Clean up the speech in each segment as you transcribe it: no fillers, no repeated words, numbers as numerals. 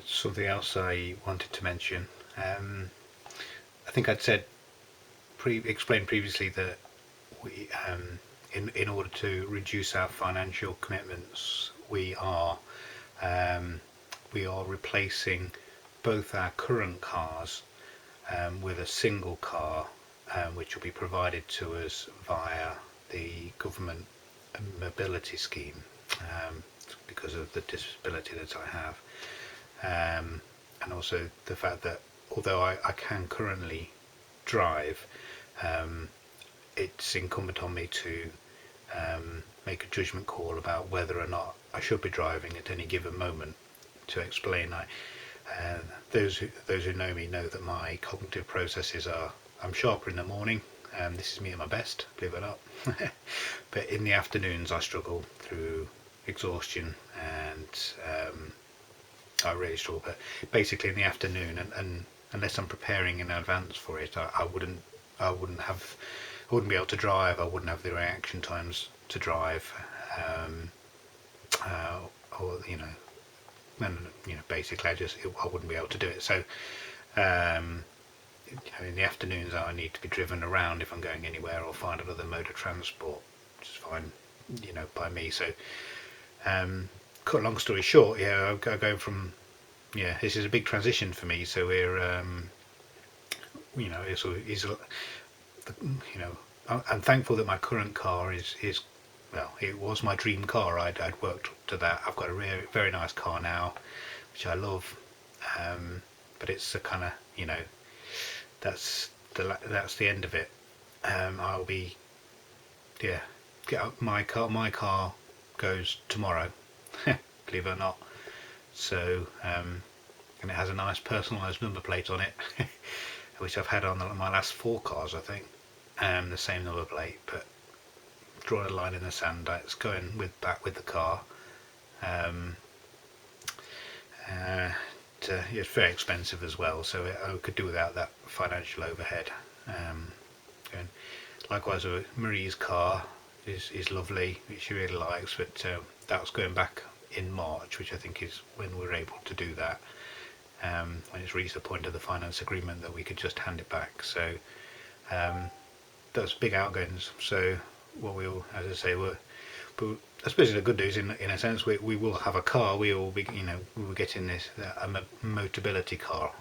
something else I wanted to mention. I think I'd explained previously that we, in order to reduce our financial commitments, we are replacing both our current cars with a single car, which will be provided to us via the government mobility scheme, because of the disability that I have, and also the fact that although I can currently drive, it's incumbent on me to make a judgment call about whether or not I should be driving at any given moment. To explain, those who know me know that my cognitive processes are, I'm sharper in the morning, this is me at my best, believe it or not, but in the afternoons I struggle through exhaustion, and I really struggle. But basically in the afternoon, and unless I'm preparing in advance for it, I wouldn't be able to drive. I wouldn't have the reaction times to drive, or and basically I wouldn't be able to do it. So in the afternoons I need to be driven around if I'm going anywhere, or find another mode of transport, which is fine, by me. So cut a long story short, I'm going from, this is a big transition for me. So we're I'm thankful that my current car is well, it was my dream car. I'd worked up to that. I've got a very nice car now, which I love, but it's a kind of, that's the end of it. I'll be, get up my car goes tomorrow, believe it or not. So and it has a nice personalised number plate on it, which I've had on my last 4 cars, I think, the same number plate, but drawn a line in the sand. It's going back with the car. It's very expensive as well, so I could do without that financial overhead. And likewise, Marie's car is lovely, which she really likes, but that was going back in March, which I think is when we're able to do that, when it's reached the point of the finance agreement that we could just hand it back. So that's big outgoings. So what we'll, as I say, but I suppose the good news, in a sense, we will have a car. We will be, we will get in this a motability car,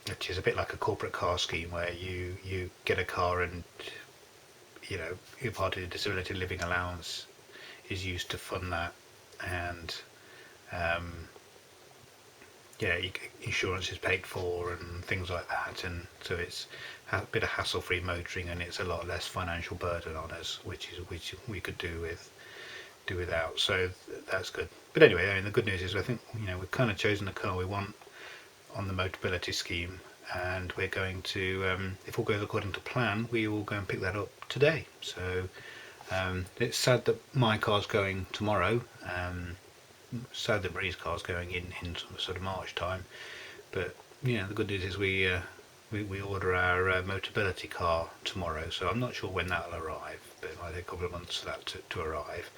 which is a bit like a corporate car scheme, where you get a car, and your part of the disability living allowance is used to fund that, and insurance is paid for and things like that, and so it's a bit of hassle-free motoring, and it's a lot less financial burden on us, which we could do without. So that's good. But anyway, the good news is, I think we've kind of chosen the car we want on the Motability scheme, and we're going to, if all goes according to plan, we will go and pick that up today. So it's sad that my car's going tomorrow. Sad that Marie's car's going in sort of March time, but the good news is we order our Motability car tomorrow, so I'm not sure when that'll arrive, but it might take a couple of months for that to arrive.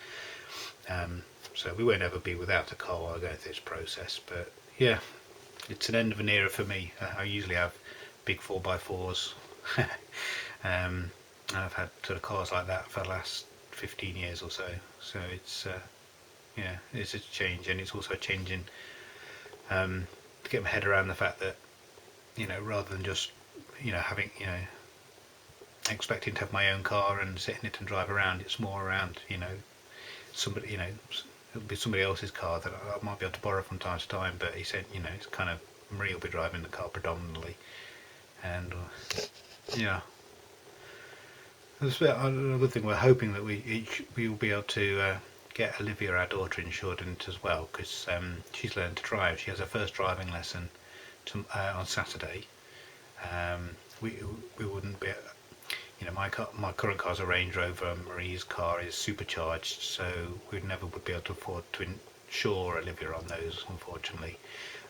So we won't ever be without a car while going through this process. But it's an end of an era for me. I usually have big 4x4s, and I've had sort of cars like that for the last 15 years or so. So it's it's a change, and it's also changing to get my head around the fact that rather than just having expecting to have my own car and sit in it and drive around, it's more around somebody it'll be somebody else's car that I might be able to borrow from time to time. But he said it's kind of Marie will be driving the car predominantly, and another thing, we're hoping that we will be able to get Olivia, our daughter, insured in it as well, because she's learned to drive. She has her first driving lesson on Saturday. We wouldn't be, my current car's a Range Rover. Marie's car is supercharged, so we never would be able to afford to insure Olivia on those, unfortunately.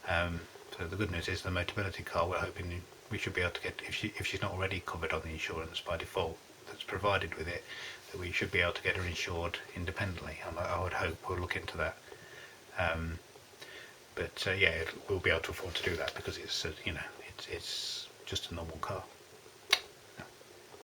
So the good news is the Motability car, we're hoping we should be able to get, if she's not already covered on the insurance by default that's provided with it, that we should be able to get her insured independently. I would hope. We'll look into that. But yeah, we'll be able to afford to do that because it's it's just a normal car.